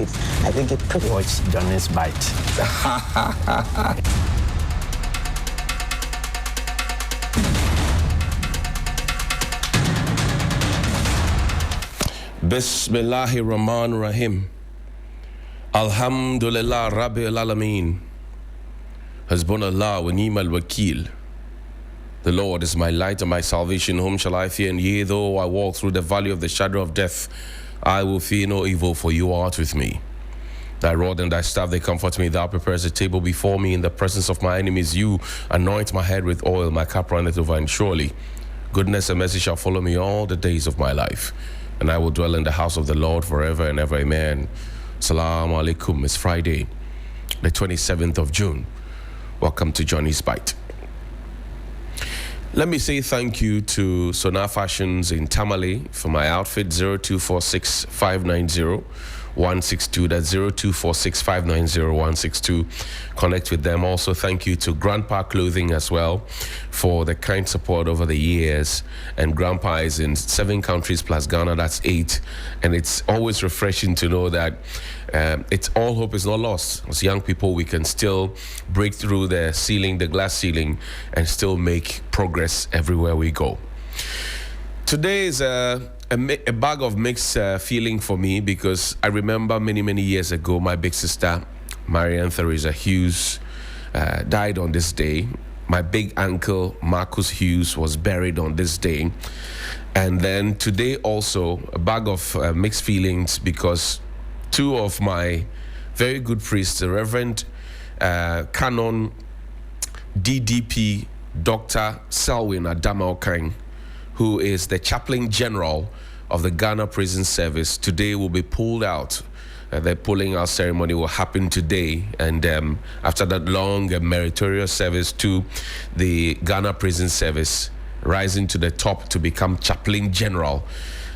it pretty Watch Johnny's bite. Bismillahir Rahmanir Rahim. Alhamdulillah Rabbil Alameen. Hasbunallah wa ni'mal wakil. The Lord is my light and my salvation. Whom shall I fear? And yea, though I walk through the valley of the shadow of death, I will fear no evil, for you art with me. Thy rod and thy staff, they comfort me. Thou preparest a table before me in the presence of my enemies. You anoint my head with oil, my cup runneth over, and surely goodness and mercy shall follow me all the days of my life, and I will dwell in the house of the Lord forever and ever. Amen. Assalamu alaikum. It's Friday, the 27th of June. Welcome to Johnny's Bite. Let me say thank you to Sonar Fashions in Tamale for my outfit. 0246 590 162. That's 0246 590 162. Connect with them. Also, thank you to Grandpa Clothing as well for the kind support over the years. And Grandpa is in 7 countries plus Ghana. That's 8. And it's always refreshing to know that it's all hope is not lost. As young people, we can still break through the ceiling, the glass ceiling, and still make progress everywhere we go. Today is a bag of mixed feeling for me, because I remember many years ago, my big sister, Marianne Theresa Hughes, died on this day. My big uncle, Marcus Hughes, was buried on this day. And then today also, a bag of mixed feelings, because 2 of my very good priests, the Reverend Canon DDP Dr. Selwyn Adama Okang, who is the Chaplain General of the Ghana Prison Service, today will be pulled out. The pulling out ceremony will happen today, and after that long and meritorious service to the Ghana Prison Service, rising to the top to become Chaplain General,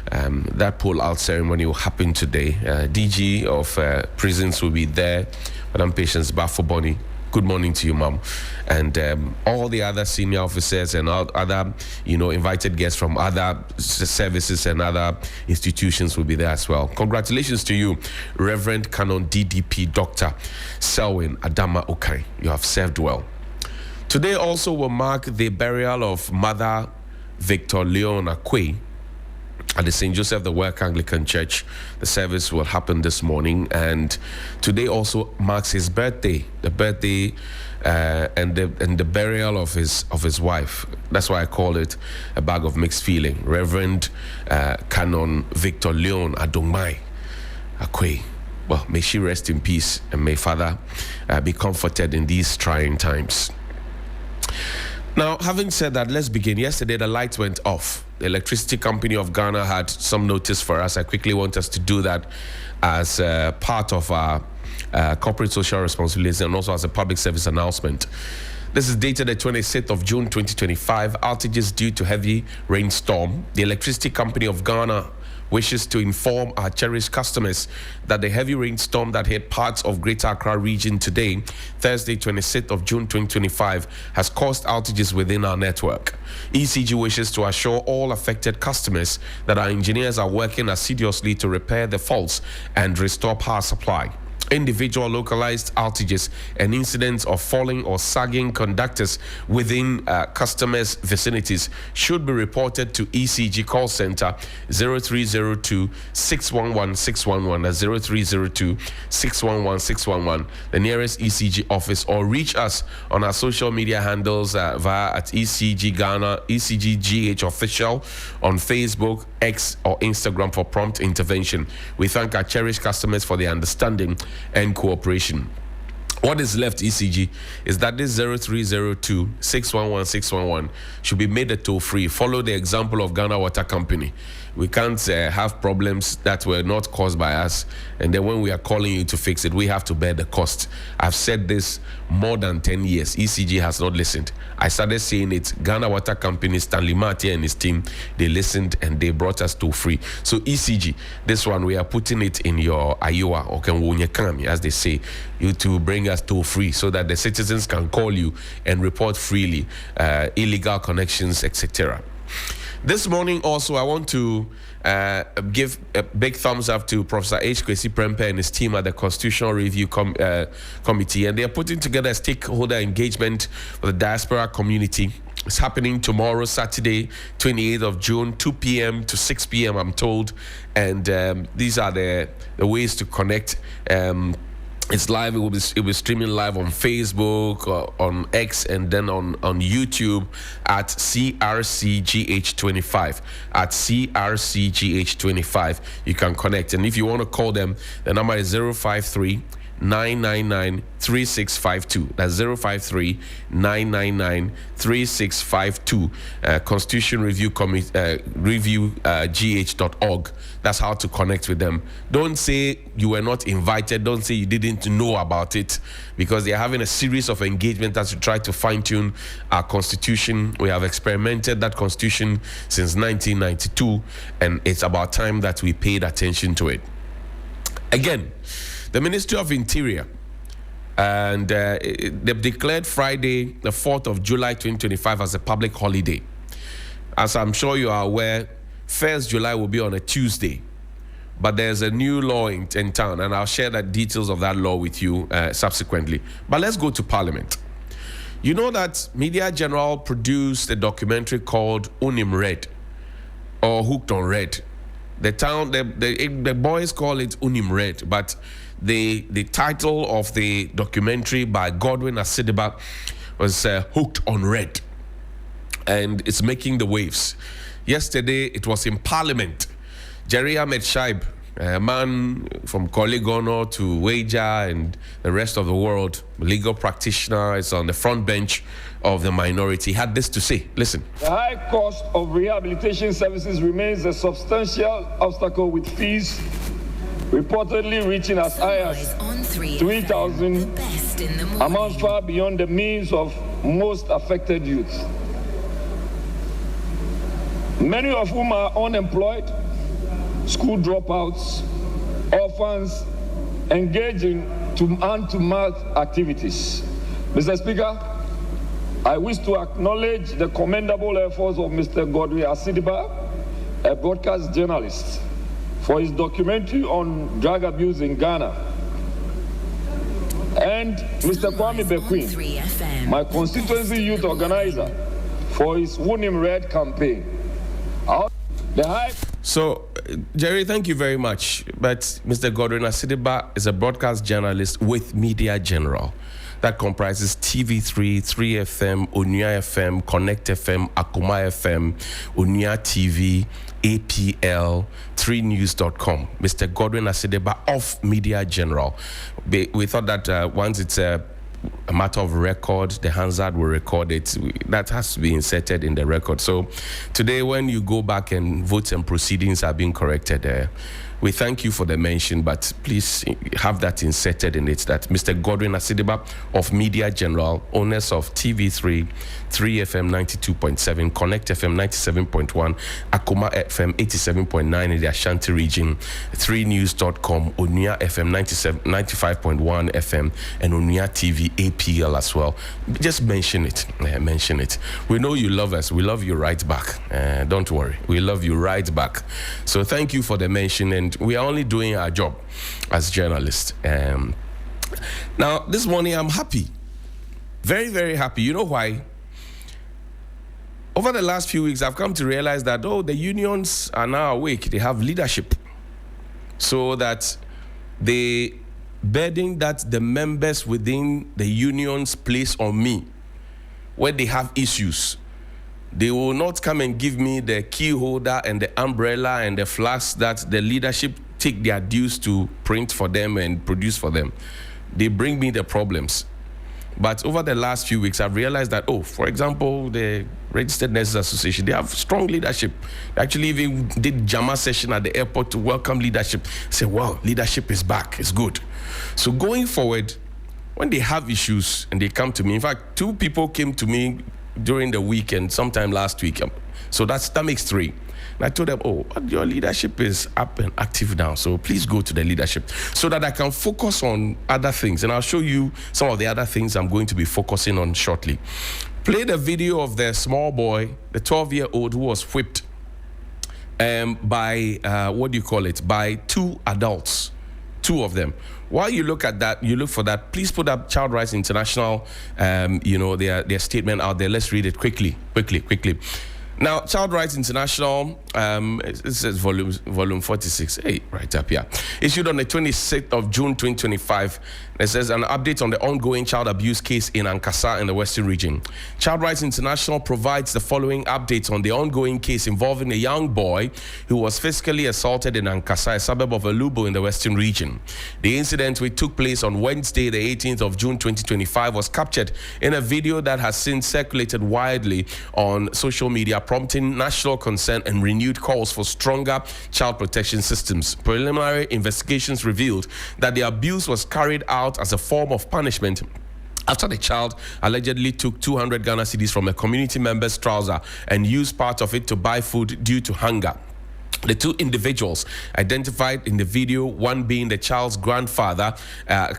that pull out ceremony will happen today. DG of prisons will be there. Madam Patience Bafo-Boni, good morning to you, Mom. And all the other senior officers and all other, invited guests from other services and other institutions will be there as well. Congratulations to you, Reverend Canon DDP Dr. Selwyn Adama Okang. You have served well. Today also will mark the burial of Mother Victor Leon Akwe at the St. Joseph the Work Anglican Church. The service will happen this morning, and today also marks his birthday, the birthday and the burial of his wife. That's why I call it a bag of mixed feeling. Reverend Canon Victor Leon Adongmai Akwe. Well, may she rest in peace, and may Father be comforted in these trying times. Now, having said that, let's begin. Yesterday, the lights went off. The Electricity Company of Ghana had some notice for us. I quickly want us to do that as part of our corporate social responsibility, and also as a public service announcement. This is dated the 26th of June 2025. Outages due to heavy rainstorm. The Electricity Company of Ghana wishes to inform our cherished customers that the heavy rainstorm that hit parts of Greater Accra region today, Thursday 26th of June 2025, has caused outages within our network. ECG wishes to assure all affected customers that our engineers are working assiduously to repair the faults and restore power supply. Individual localized outages and incidents of falling or sagging conductors within customers' vicinities should be reported to ECG call center 0302 611 611. That's 0302 611 611, the nearest ECG office, or reach us on our social media handles via at ECG Ghana, ECG GH official on Facebook, X, or Instagram for prompt intervention. We thank our cherished customers for their understanding and cooperation. What is left, ECG, is that this 0302 611 611 should be made a toll-free. Follow the example of Ghana Water Company. We can't have problems that were not caused by us, and then when we are calling you to fix it, we have to bear the cost. I've said this more than 10 years. ECG has not listened. I started saying it. Ghana Water Company, Stanley Marty and his team, they listened and they brought us toll-free. So ECG, this one, we are putting it in your Iowa or Kenwunyekami, as they say, you to bring us toll-free so that the citizens can call you and report freely illegal connections, etc. This morning also, I want to give a big thumbs up to Professor H. Kwesi Prempeh and his team at the Constitutional Review Committee, and they are putting together a stakeholder engagement for the diaspora community. It's happening tomorrow, Saturday, 28th of June, 2 p.m. to 6 p.m., I'm told. And these are the ways to connect. It's live. It will be streaming live on Facebook, on X, and then on YouTube at CRCGH25. At CRCGH25, you can connect. And if you want to call them, the number is 053-999-3652. That's 053-999-3652. Constitution Review GH.org. That's how to connect with them. Don't say you were not invited. Don't say you didn't know about it, because they are having a series of engagements as we try to fine-tune our constitution. We have experimented that constitution since 1992, and it's about time that we paid attention to it. Again, the Ministry of Interior, and they've declared Friday, the 4th of July 2025 as a public holiday. As I'm sure you are aware, 1st July will be on a Tuesday, but there's a new law in town, and I'll share the details of that law with you subsequently. But let's go to Parliament. You know that Media General produced a documentary called Unim Red, or Hooked on Red. The boys call it Unim Red, but the title of the documentary by Godwin Asideba was Hooked on Red, and it's making the waves. Yesterday, it was in Parliament. Jerry Ahmed Shaib, a man from Koligono to Weija and the rest of the world, legal practitioner, is on the front bench of the minority, had this to say. Listen. The high cost of rehabilitation services remains a substantial obstacle, with fees reportedly reaching as high as 3,000, amounts far beyond the means of most affected youth, many of whom are unemployed, school dropouts, orphans, engaging in hand-to-mouth activities. Mr. Speaker, I wish to acknowledge the commendable efforts of Mr. Godwin Asideba, a broadcast journalist, for his documentary on drug abuse in Ghana, and Mr. Kwame Bequim, my constituency youth organizer, for his Unim Red campaign. So, Jerry, thank you very much. But Mr. Godwin Asideba is a broadcast journalist with Media General. That comprises TV3, 3FM, Onuya FM, Connect FM, Akuma FM, Onuya TV, APL, 3news.com. Mr. Godwin Asideba of Media General. We thought that once it's a matter of record, the Hansard will record it. That has to be inserted in the record. So today, when you go back and votes and proceedings are being corrected, we thank you for the mention, but please have that inserted in it, that Mr. Godwin Asideba of Media General, owners of TV3, 3FM 92.7, Connect FM 97.1, Akuma FM 87.9 in the Ashanti region, 3news.com, Onuya FM 95.1 FM, and Onuya TV APL as well. Just mention it. Mention it. We know you love us. We love you right back. Don't worry. We love you right back. So thank you for the mention, and we are only doing our job as journalists. Now, this morning I'm happy. Very, very happy. You know why? Over the last few weeks, I've come to realize that, the unions are now awake. They have leadership. So that the burden that the members within the unions place on me, when they have issues, they will not come and give me the key holder and the umbrella and the flags that the leadership take their dues to print for them and produce for them. They bring me the problems. But over the last few weeks, I've realized that, for example, the Registered Nurses Association, they have strong leadership. They actually even did JAMA session at the airport to welcome leadership. Say, wow, leadership is back. It's good. So going forward, when they have issues and they come to me, in fact, 2 people came to me during the weekend, sometime last week. So that makes 3. And I told them, your leadership is up and active now, so please go to the leadership so that I can focus on other things. And I'll show you some of the other things I'm going to be focusing on shortly. Play the video of the small boy, the 12-year-old who was whipped by by 2 adults, 2 of them. While you look at that, you look for that, please put up Child Rights International, their statement out there. Let's read it quickly. Now, Child Rights International, it says volume 46, right up here, issued on the 26th of June 2025. It says an update on the ongoing child abuse case in Ankasa in the Western region. Child Rights International provides the following updates on the ongoing case involving a young boy who was physically assaulted in Ankasa, a suburb of Alubo in the Western region. The incident, which took place on Wednesday, the 18th of June 2025, was captured in a video that has since circulated widely on social media, prompting national concern and renewed calls for stronger child protection systems. Preliminary investigations revealed that the abuse was carried out as a form of punishment after the child allegedly took 200 Ghana cedis from a community member's trouser and used part of it to buy food due to hunger. The 2 individuals identified in the video, one being the child's grandfather,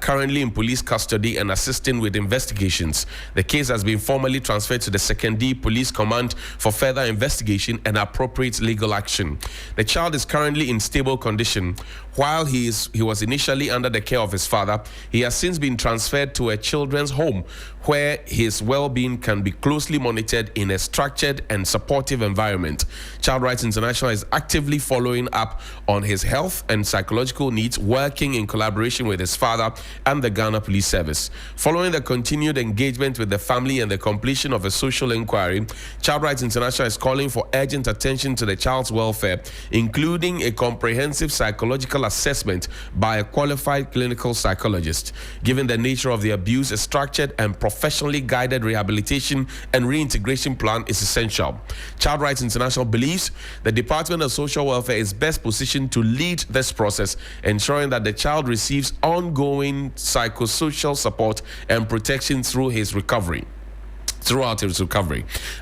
currently in police custody and assisting with investigations. The case has been formally transferred to the 2nd D Police Command for further investigation and appropriate legal action. The child is currently in stable condition. While he was initially under the care of his father, he has since been transferred to a children's home where his well-being can be closely monitored in a structured and supportive environment. Child Rights International is actively following up on his health and psychological needs, working in collaboration with his father and the Ghana Police Service. Following the continued engagement with the family and the completion of a social inquiry, Child Rights International is calling for urgent attention to the child's welfare, including a comprehensive psychological assessment by a qualified clinical psychologist. Given the nature of the abuse, a structured and professionally guided rehabilitation and reintegration plan is essential. Child Rights International believes the Department of Social Welfare is best positioned to lead this process, ensuring that the child receives ongoing psychosocial support and protection throughout his recovery.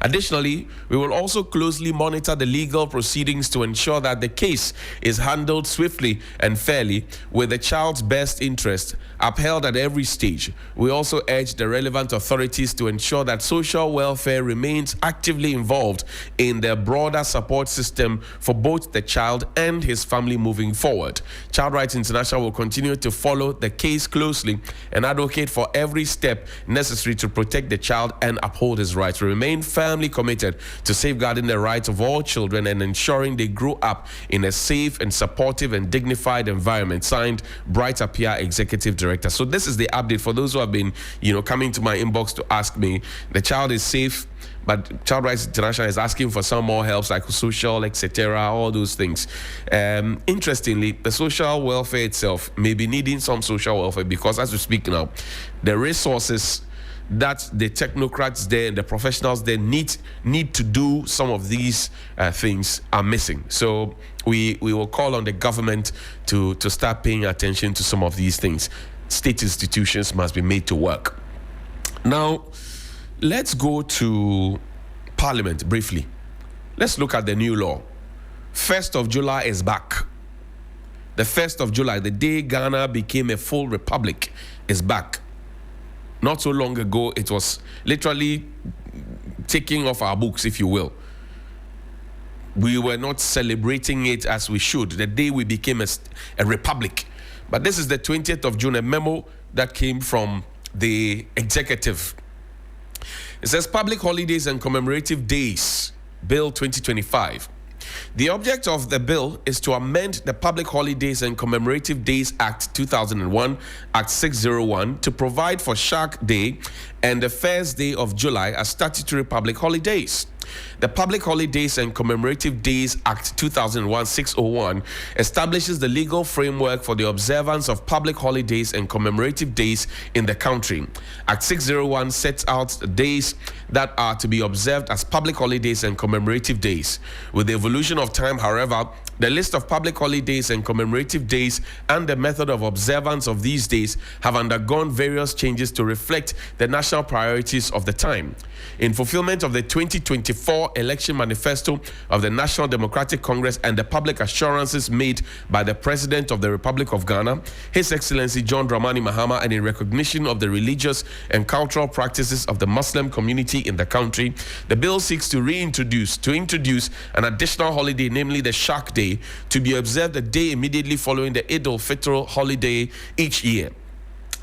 Additionally, we will also closely monitor the legal proceedings to ensure that the case is handled swiftly and fairly, with the child's best interest upheld at every stage. We also urge the relevant authorities to ensure that social welfare remains actively involved in the broader support system for both the child and his family moving forward. Child Rights International will continue to follow the case closely and advocate for every step necessary to protect the child and uphold his rights. We remain firmly committed to safeguarding the rights of all children and ensuring they grow up in a safe and supportive and dignified environment. Signed, Bright Apia, Executive Director. So this is the update for those who have been, coming to my inbox to ask me. The child is safe, but Child Rights International is asking for some more help, psychosocial, etc., all those things. Interestingly, the social welfare itself may be needing some social welfare because, as we speak now, the resources that the technocrats there and the professionals there need to do some of these things are missing. So we will call on the government to start paying attention to some of these things. State institutions must be made to work. Now, let's go to Parliament briefly. Let's look at the new law. 1st of July is back. The 1st of July, the day Ghana became a full republic, is back. Not so long ago, it was literally taking off our books, if you will. We were not celebrating it as we should, the day we became a republic. But this is the 20th of June, a memo that came from the executive. It says Public Holidays and Commemorative Days, Bill 2025. The object of the bill is to amend the Public Holidays and Commemorative Days Act 2001, Act 601, to provide for Shark Day and the 1st day of July as statutory public holidays. The Public Holidays and Commemorative Days Act 2001-601 establishes the legal framework for the observance of public holidays and commemorative days in the country. Act 601 sets out days that are to be observed as public holidays and commemorative days. With the evolution of time, however, The list of public holidays and commemorative days and the method of observance of these days have undergone various changes to reflect the national priorities of the time. In fulfillment of the 2024 election manifesto of the National Democratic Congress and the public assurances made by the President of the Republic of Ghana, His Excellency John Dramani Mahama, and in recognition of the religious and cultural practices of the Muslim community in the country, the bill seeks to introduce an additional holiday, namely the Shak Day, to be observed the day immediately following the Eid al-Fitr holiday each year.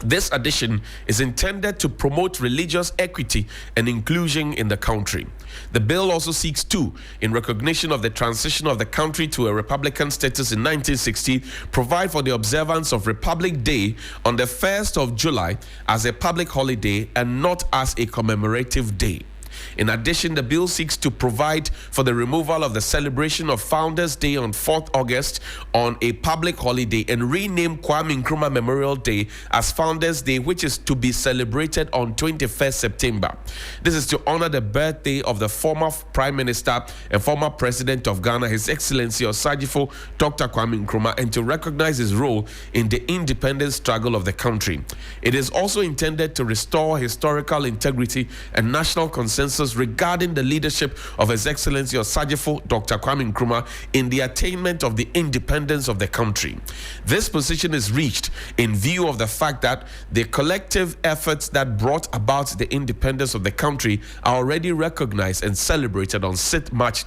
This addition is intended to promote religious equity and inclusion in the country. The bill also seeks to, in recognition of the transition of the country to a republican status in 1960, provide for the observance of Republic Day on the 1st of July as a public holiday and not as a commemorative day. In addition, the bill seeks to provide for the removal of the celebration of Founders Day on 4th August on a public holiday and rename Kwame Nkrumah Memorial Day as Founders Day, which is to be celebrated on 21st September. This is to honor the birthday of the former Prime Minister and former President of Ghana, His Excellency Osagyefo Dr. Kwame Nkrumah, and to recognize his role in the independence struggle of the country. It is also intended to restore historical integrity and national consensus regarding the leadership of His Excellency Osagyefo Dr. Kwame Nkrumah in the attainment of the independence of the country. This position is reached in view of the fact that the collective efforts that brought about the independence of the country are already recognized and celebrated on 6 March.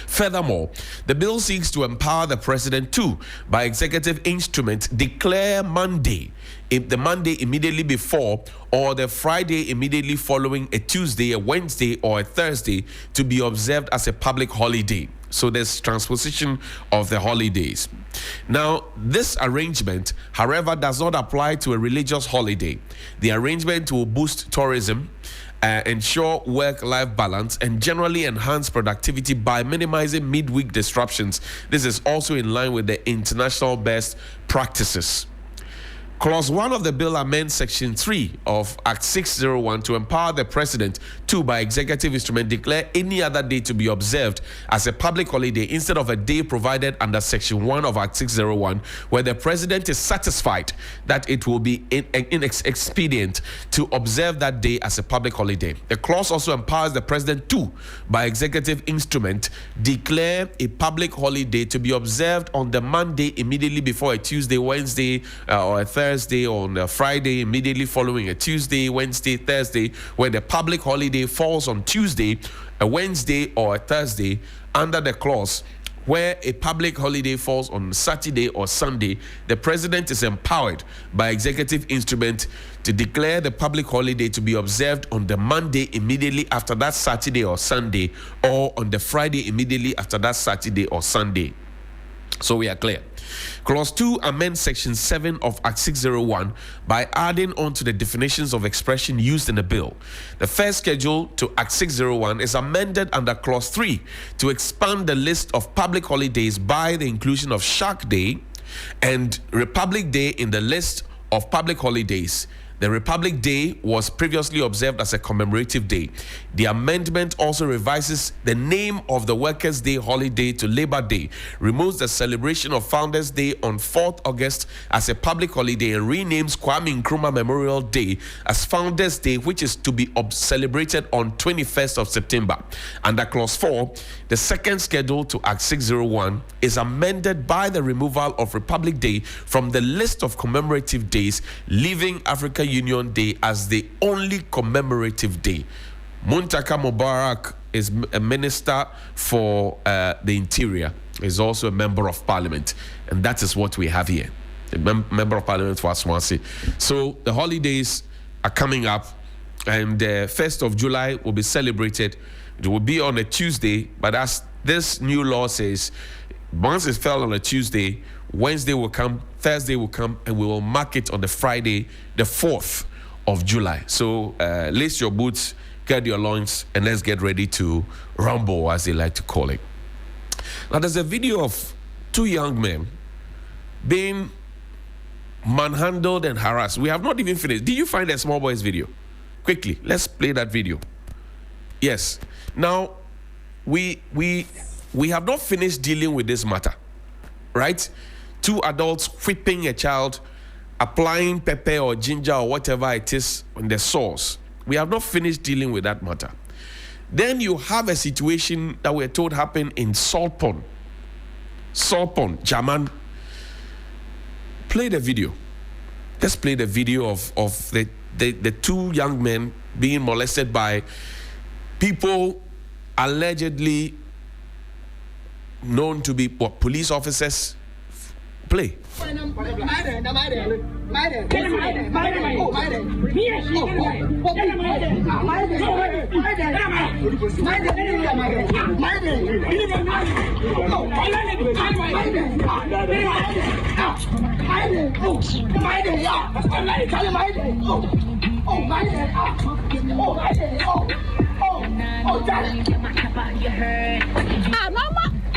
Furthermore, the bill seeks to empower the president to, by executive instrument, declare Monday, the Monday immediately before or the Friday immediately following a Tuesday, a Wednesday, or a Thursday to be observed as a public holiday. So there's transposition of the holidays. Now, this arrangement, however, does not apply to a religious holiday. The arrangement will boost tourism, ensure work-life balance, and generally enhance productivity by minimizing midweek disruptions. This is also in line with the international best practices. Clause 1 of the bill amends Section 3 of Act 601 to empower the President to, by executive instrument, declare any other day to be observed as a public holiday instead of a day provided under Section 1 of Act 601, where the President is satisfied that it will be inexpedient to observe that day as a public holiday. The clause also empowers the President to, by executive instrument, declare a public holiday to be observed on the Monday immediately before a Tuesday, Wednesday, or a Thursday, on a Friday immediately following a Tuesday, Wednesday, Thursday, where the public holiday falls on Tuesday, a Wednesday, or a Thursday. Under the clause where a public holiday falls on Saturday or Sunday, the President is empowered by executive instrument to declare the public holiday to be observed on the Monday immediately after that Saturday or Sunday, or on the Friday immediately after that Saturday or Sunday. So we are clear. Clause 2 amends Section 7 of Act 601 by adding on to the definitions of expression used in the bill. The first schedule to Act 601 is amended under Clause 3 to expand the list of public holidays by the inclusion of Shak Day and Republic Day in the list of public holidays. The Republic Day was previously observed as a commemorative day. The amendment also revises the name of the Workers' Day holiday to Labor Day, removes the celebration of Founders' Day on 4th August as a public holiday, and renames Kwame Nkrumah Memorial Day as Founders' Day, which is to be celebrated on 21st of September. Under Clause 4, the second schedule to Act 601 is amended by the removal of Republic Day from the list of commemorative days, leaving Africa Union Day as the only commemorative day. Muntaka Mubarak is a minister for the interior, is also a member of parliament, and that is what we have here, a member of parliament for Aswansi. So the holidays are coming up, and 1st of July will be celebrated. It will be on a Tuesday, but as this new law says, once it fell on a Tuesday, Wednesday will come, Thursday will come, and we will mark it on the Friday, the 4th of July. So lace your boots, get your loins, and let's get ready to rumble, as they like to call it. Now, there's a video of 2 young men being manhandled and harassed. We have not even finished. Did you find a small boy's video? Quickly, let's play that video. Yes. Now, we we have not finished dealing with this matter, right? 2 adults whipping a child, applying pepper or ginger or whatever it is on the sauce. We have not finished dealing with that matter. Then you have a situation that we're told happened in Salt Pond, Jaman. Play the video. Let's play the video of the 2 young men being molested by people allegedly known to be police officers. Play.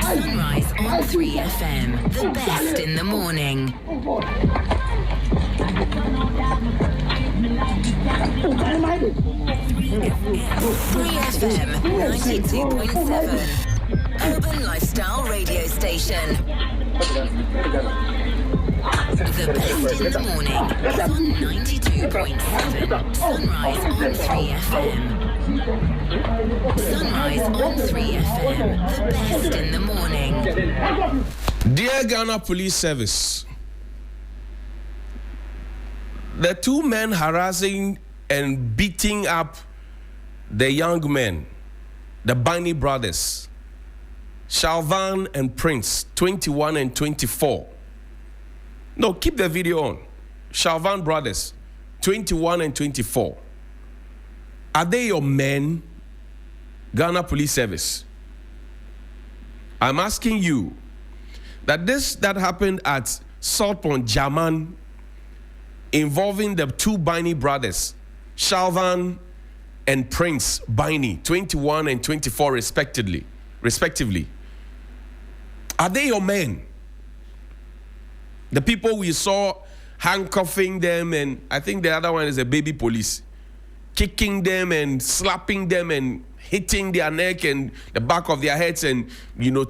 Sunrise on 3FM, the best in the morning. 3FM 92.7, urban lifestyle radio station. The best in the morning is on 92.7. Sunrise on 3FM. Sunrise on 3FM, the best in the morning. Dear Ghana Police Service, the 2 men harassing and beating up the young men, the Bani brothers, Shalvan and Prince, 21 and 24. No, keep the video on. Shalvan brothers, 21 and 24. Are they your men, Ghana Police Service? I'm asking you that happened at Salt Pond, Jaman, involving the 2 Bani brothers, Shalvan and Prince Bani, 21 and 24 respectively. Are they your men? The people we saw handcuffing them, and I think the other one is a baby police, kicking them and slapping them and hitting their neck and the back of their heads and,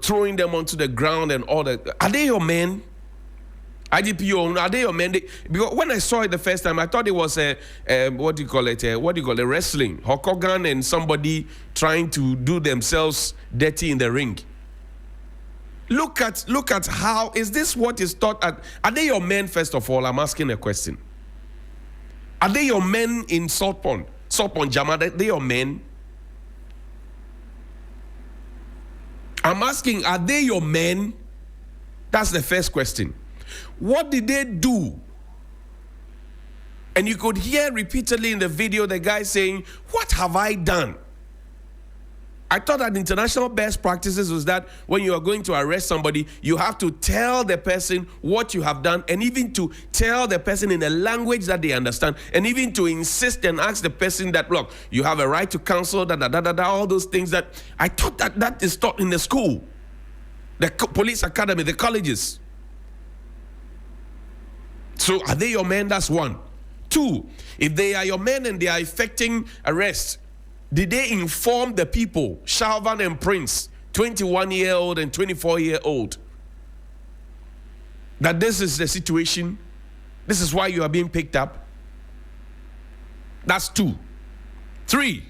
throwing them onto the ground and all that. Are they your men? IDPO, are they your men? Because when I saw it the first time, I thought it was a wrestling. Hulk Hogan and somebody trying to do themselves dirty in the ring. Look at how, is this what is taught at, are they your men first of all? I'm asking a question. Are they your men in Salt Pond, Jama? Are they your men? I'm asking, are they your men? That's the first question. What did they do? And you could hear repeatedly in the video the guy saying, what have I done? I thought that international best practices was that when you are going to arrest somebody, you have to tell the person what you have done, and even to tell the person in a language that they understand, and even to insist and ask the person that, look, you have a right to counsel, all those things that I thought that is taught in the school, the police academy, the colleges. So are they your men? That's one. Two, if they are your men and they are effecting arrest, did they inform the people, Shalvan and Prince, 21-year-old and 24-year-old, that this is the situation? This is why you are being picked up? That's two. Three,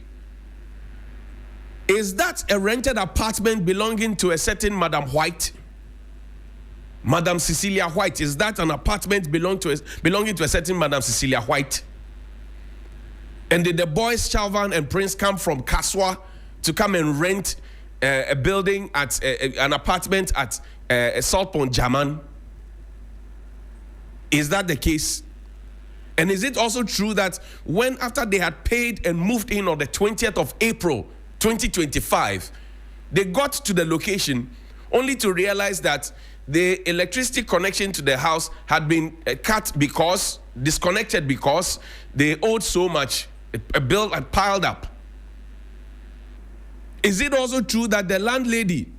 is that a rented apartment belonging to a certain Madam White? Madam Cecilia White, is that an apartment belonging to a certain Madam Cecilia White? And did the boys, Shalvan and Prince, come from Kaswa to come and rent a building at an apartment at Salt Pond, Jaman? Is that the case? And is it also true that after they had paid and moved in on the 20th of April, 2025, they got to the location only to realize that the electricity connection to the house had been disconnected because they owed so much, a bill had piled up? Is it also true that the landlady,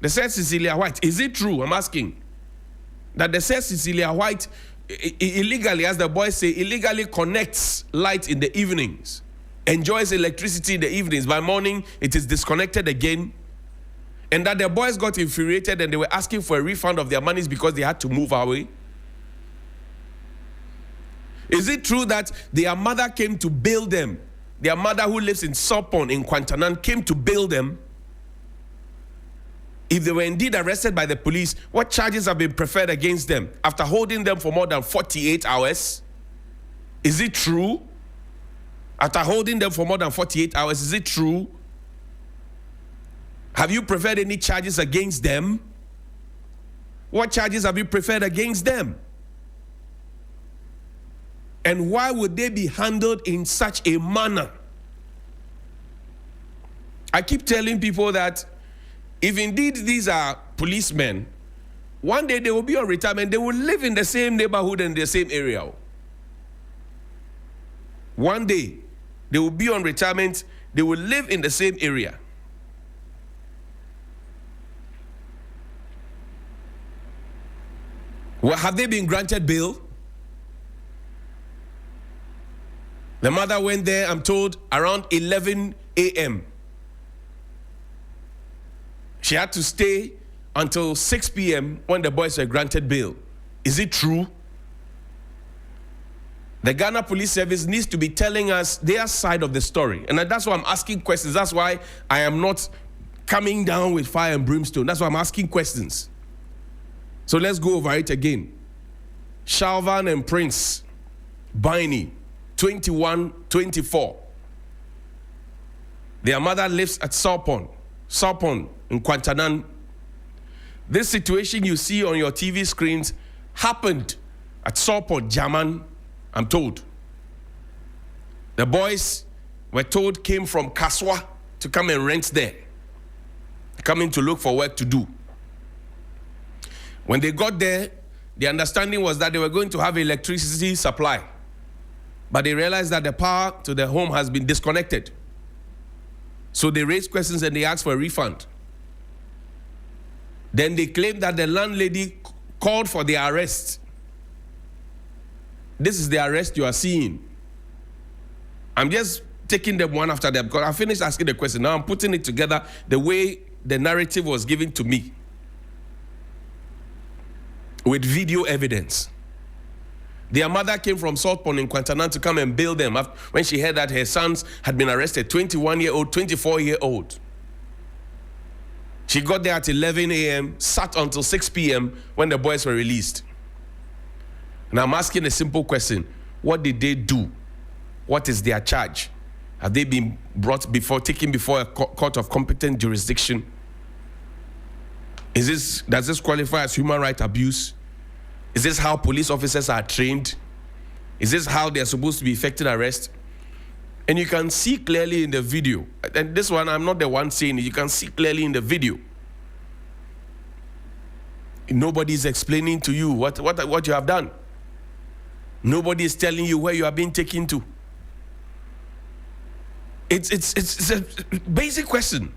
the said Cecilia White, is it true, I'm asking, that the said Cecilia White illegally, as the boys say, illegally connects light in the evenings, enjoys electricity in the evenings, by morning it is disconnected again? and that the boys got infuriated and they were asking for a refund of their monies because they had to move away? Is it true that their mother came to bail them? Their mother, who lives in Sopon in Kwantanan, came to bail them? If they were indeed arrested by the police, what charges have been preferred against them after holding them for more than 48 hours? Is it true? After holding them for more than 48 hours, is it true? Have you preferred any charges against them? What charges have you preferred against them? And why would they be handled in such a manner? I keep telling people that if indeed these are policemen, one day they will be on retirement, they will live in the same neighborhood and the same area. One day they will be on retirement, they will live in the same area. Well, have they been granted bail? The mother went there, I'm told, around 11 a.m. She had to stay until 6 p.m. when the boys were granted bail. Is it true? The Ghana Police Service needs to be telling us their side of the story. And that's why I'm asking questions. That's why I am not coming down with fire and brimstone. That's why I'm asking questions. So let's go over it again. Shalvan and Prince Baini, 21, 24. Their mother lives at Sopon in Kwantanan. This situation you see on your TV screens happened at Sopon, Jaman, I'm told. The boys were told came from Kaswa to come and rent there, coming to look for work to do. When they got there, the understanding was that they were going to have electricity supply. But they realized that the power to the home has been disconnected. So they raised questions and they asked for a refund. Then they claimed that the landlady called for their arrest. This is the arrest you are seeing. I'm just taking them one after the other because I finished asking the question. Now I'm putting it together the way the narrative was given to me, with video evidence. Their mother came from Southport in Kwantanan to come and bail them when she heard that her sons had been arrested, 21-year-old, 24-year-old. She got there at 11 a.m., sat until 6 p.m. when the boys were released. And I'm asking a simple question. What did they do? What is their charge? Have they been taken before a court of competent jurisdiction? Does this qualify as human rights abuse? Is this how police officers are trained? Is this how they're supposed to be effecting arrest? And you can see clearly in the video, and this one, I'm not the one saying it, you can see clearly in the video. Nobody's explaining to you what you have done. Nobody is telling you where you are being taken to. It's a basic question.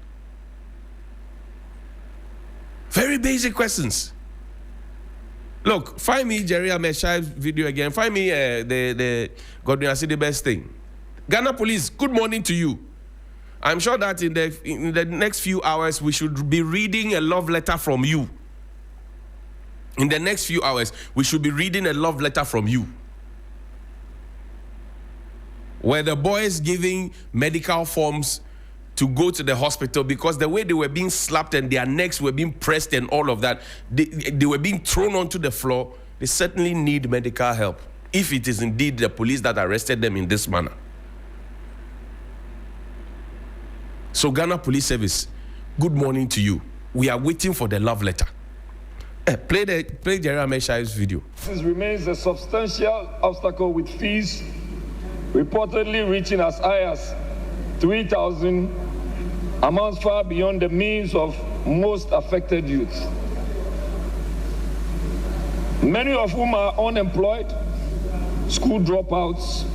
Very basic questions. Look, find me Jerry Ameshai's video again. Find me the Godwin Asideba's thing. Ghana Police, good morning to you. I'm sure that in the next few hours, we should be reading a love letter from you. In the next few hours, we should be reading a love letter from you. Where the boys giving medical forms to go to the hospital because the way they were being slapped and their necks were being pressed and all of that, they were being thrown onto the floor. They certainly need medical help if it is indeed the police that arrested them in this manner. So Ghana Police Service, good morning to you. We are waiting for the love letter. Play Jerry Ameshai's video. This remains a substantial obstacle with fees reportedly reaching as high as 3,000, amounts far beyond the means of most affected youth, many of whom are unemployed, school dropouts,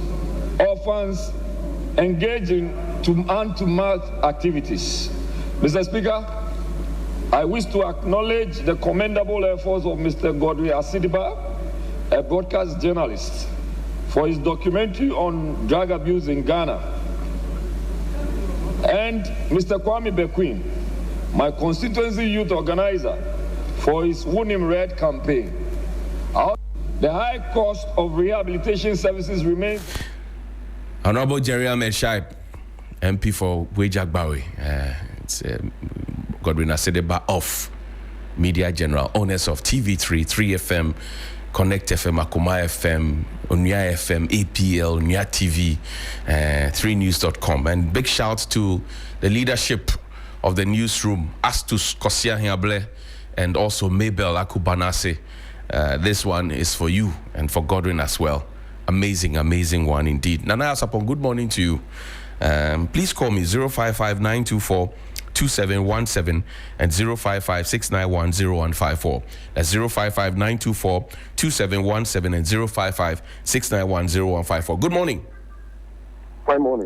orphans, engaging hand-to-mouth activities. Mr. Speaker, I wish to acknowledge the commendable efforts of Mr. Godwin Asideba, a broadcast journalist, for his documentary on drug abuse in Ghana, and Mr. Kwame Bequim, my constituency youth organizer, for his Win Red campaign. The high cost of rehabilitation services remains. Honorable Jerry Ahmed Shaib, MP for Wejagbawe. It's Godwin Asideba of Media General, owners of TV3, 3FM, Connect FM, Akuma FM, Onya FM, APL, Onya TV, 3news.com. And big shout to the leadership of the newsroom, Astus Kosia Hiable, and also Mabel Akubanase. This one is for you and for Godwin as well. Amazing, amazing one indeed. Nana Asapon, good morning to you. Please call me 055-924-2717 and 055-691-0154. That's 055-924-2717 and 055-691-0154. Good morning. Good morning.